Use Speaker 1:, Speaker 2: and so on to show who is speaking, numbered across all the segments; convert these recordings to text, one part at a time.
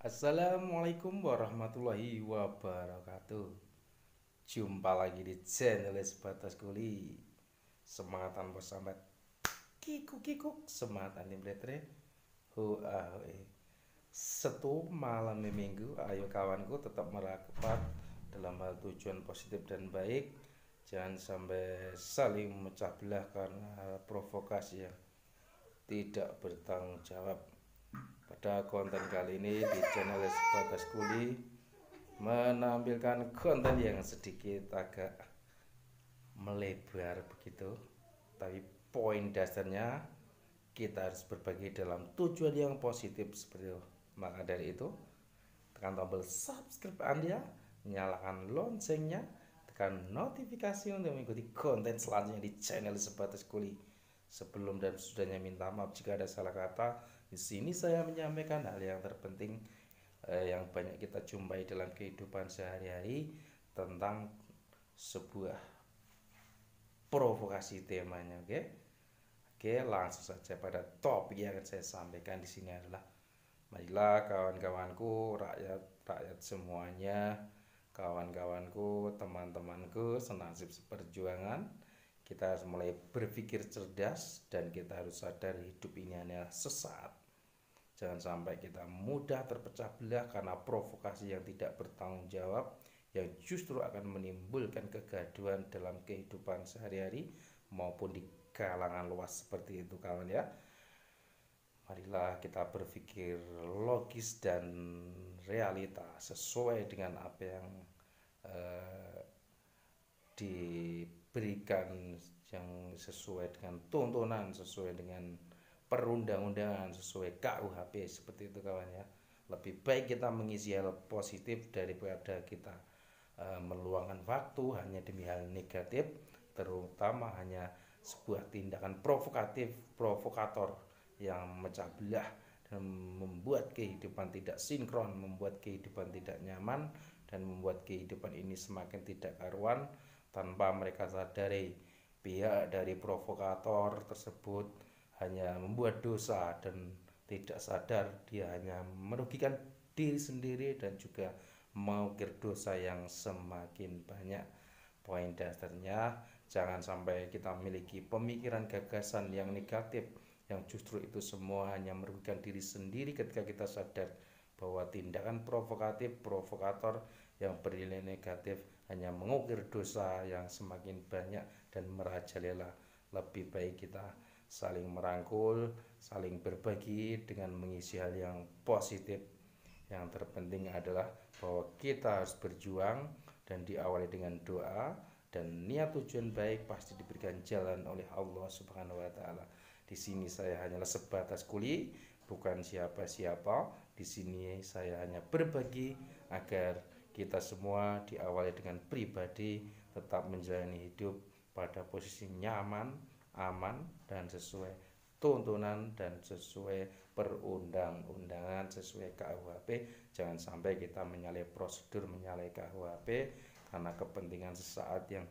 Speaker 1: Assalamualaikum warahmatullahi wabarakatuh. Jumpa lagi di channel Sebatas Kuli. Semangat tanpa sambat. Kikuk kikuk semangat anti bletre. Hoa hoe. Setu malam minggu, ayo kawanku tetap merapat dalam hal tujuan positif dan baik. Jangan sampai saling memecah belah karena provokasi yang tidak bertanggung jawab. Pada konten kali ini di channel Sebatas Kuli menampilkan konten yang sedikit agak melebar begitu, tapi poin dasarnya kita harus berbagi dalam tujuan yang positif seperti itu. Maka dari itu, tekan tombol subscribe Anda, nyalakan loncengnya, tekan notifikasi untuk mengikuti konten selanjutnya di channel Sebatas Kuli. Sebelum dan sudahnya minta maaf jika ada salah kata. Di sini saya menyampaikan hal yang terpenting yang banyak kita jumpai dalam kehidupan sehari-hari tentang sebuah provokasi temanya. Oke, langsung saja pada topik yang akan saya sampaikan di sini adalah marilah kawan-kawanku, rakyat semuanya, kawan-kawanku, teman-temanku, senasib seperjuangan, kita harus mulai berpikir cerdas dan kita harus sadar hidup ini hanya sesaat. Jangan sampai kita mudah terpecah belah karena provokasi yang tidak bertanggung jawab yang justru akan menimbulkan kegaduhan dalam kehidupan sehari-hari maupun di kalangan luas seperti itu kawan ya. Marilah kita berpikir logis dan realita sesuai dengan apa yang eh, diberikan, yang sesuai dengan tuntunan, sesuai dengan perundang-undangan, sesuai KUHP seperti itu kawan ya. Lebih baik kita mengisi hal positif daripada kita meluangkan waktu hanya demi hal negatif, terutama hanya sebuah tindakan provokator yang memecah belah dan membuat kehidupan tidak sinkron, membuat kehidupan tidak nyaman, dan membuat kehidupan ini semakin tidak karuan tanpa mereka sadari. Pihak dari provokator tersebut hanya membuat dosa dan tidak sadar dia hanya merugikan diri sendiri dan juga mengukir dosa yang semakin banyak. Poin dasarnya jangan sampai kita memiliki pemikiran gagasan yang negatif yang justru itu semua hanya merugikan diri sendiri ketika kita sadar bahwa tindakan provokator yang bernilai negatif hanya mengukir dosa yang semakin banyak dan merajalela. Lebih baik kita saling merangkul, saling berbagi dengan mengisi hal yang positif. Yang terpenting adalah bahwa kita harus berjuang dan diawali dengan doa dan niat tujuan baik pasti diberikan jalan oleh Allah Subhanahu wa taala. Di sini saya hanyalah sebatas kuli, bukan siapa-siapa. Di sini saya hanya berbagi agar kita semua diawali dengan pribadi tetap menjalani hidup pada posisi nyaman, aman, dan sesuai tuntunan dan sesuai perundang-undangan, sesuai KUHP. Jangan sampai kita menyalahi prosedur, menyalahi KUHP karena kepentingan sesaat yang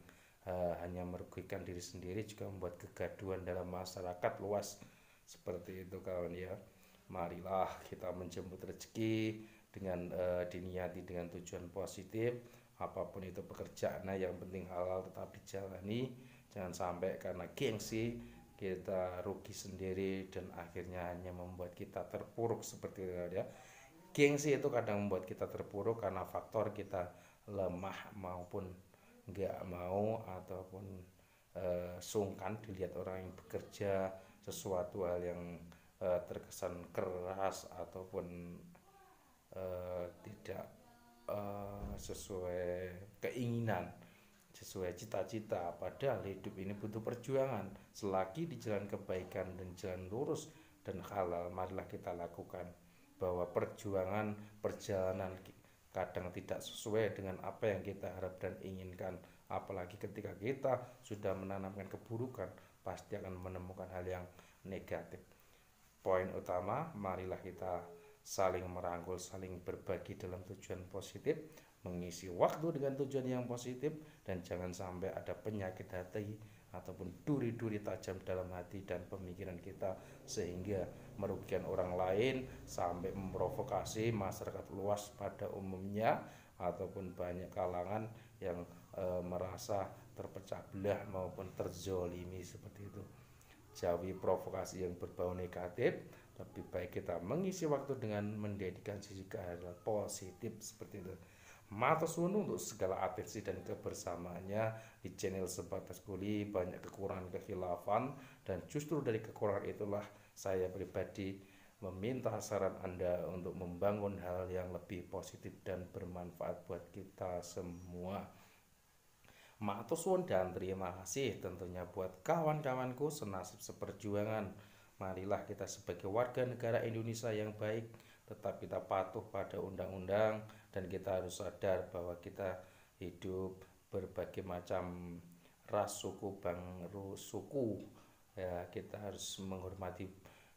Speaker 1: hanya merugikan diri sendiri, juga membuat kegaduhan dalam masyarakat luas seperti itu kawan ya. Marilah kita menjemput rezeki dengan diniati dengan tujuan positif, apapun itu pekerjaannya yang penting halal tetap dijalani. Jangan sampai karena gengsi kita rugi sendiri dan akhirnya hanya membuat kita terpuruk seperti itu ya. Gengsi itu kadang membuat kita terpuruk karena faktor kita lemah maupun nggak mau ataupun sungkan dilihat orang yang bekerja sesuatu hal yang terkesan keras ataupun tidak sesuai keinginan, sesuai cita-cita. Padahal hidup ini butuh perjuangan. Selagi di jalan kebaikan dan jalan lurus dan halal, marilah kita lakukan. Bahwa perjuangan perjalanan kadang tidak sesuai dengan apa yang kita harap dan inginkan. Apalagi ketika kita sudah menanamkan keburukan, pasti akan menemukan hal yang negatif. Poin utama, marilah kita saling merangkul, saling berbagi dalam tujuan positif, mengisi waktu dengan tujuan yang positif, dan jangan sampai ada penyakit hati ataupun duri-duri tajam dalam hati dan pemikiran kita sehingga merugikan orang lain sampai memprovokasi masyarakat luas pada umumnya ataupun banyak kalangan yang merasa terpecah belah maupun terzolimi seperti itu. Jauhi provokasi yang berbau negatif, lebih baik kita mengisi waktu dengan mendedikasi ke hal positif seperti itu. Matur suwun untuk segala atensi dan kebersamaannya di channel Sebatas Kuli. Banyak kekurangan kekhilafan dan justru dari kekurangan itulah saya pribadi meminta saran Anda untuk membangun hal yang lebih positif dan bermanfaat buat kita semua. Matur suwun dan terima kasih tentunya buat kawan-kawanku senasib seperjuangan. Marilah kita sebagai warga negara Indonesia yang baik tetap kita patuh pada undang-undang dan kita harus sadar bahwa kita hidup berbagai macam ras, suku, suku. Ya, kita harus menghormati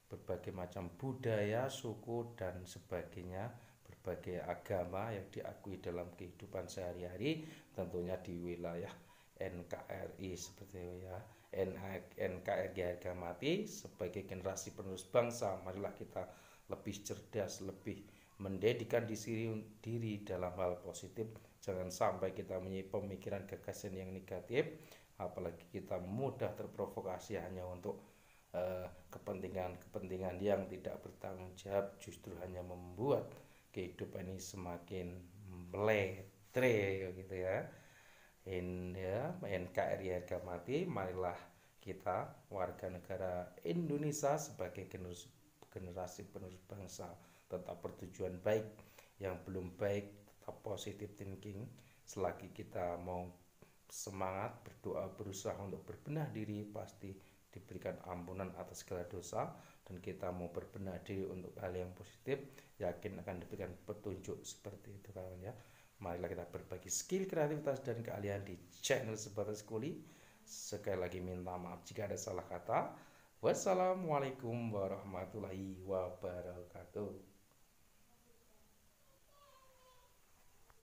Speaker 1: berbagai macam budaya, suku dan sebagainya, berbagai agama yang diakui dalam kehidupan sehari-hari, tentunya di wilayah NKRI seperti itu ya. NKRI harga mati. Sebagai generasi penerus bangsa, marilah kita lebih cerdas, lebih mendedikasikan diri dalam hal positif. Jangan sampai kita mempunyai pemikiran gagasan yang negatif, apalagi kita mudah terprovokasi hanya untuk kepentingan yang tidak bertanggung jawab, justru hanya membuat kehidupan ini semakin meletre gitu ya. NKRI harga mati. Marilah kita warga negara Indonesia sebagai generasi penerus bangsa tetap bertujuan baik, yang belum baik tetap positive thinking. Selagi kita mau semangat berdoa, berusaha untuk berbenah diri, pasti diberikan ampunan atas segala dosa, dan kita mau berbenah diri untuk hal yang positif, yakin akan diberikan petunjuk seperti itu kawan ya. Marilah kita berbagi skill, kreativitas dan keahlian di channel Sebatas Kuli. Sekali lagi minta maaf jika ada salah kata. Wassalamualaikum warahmatullahi wabarakatuh.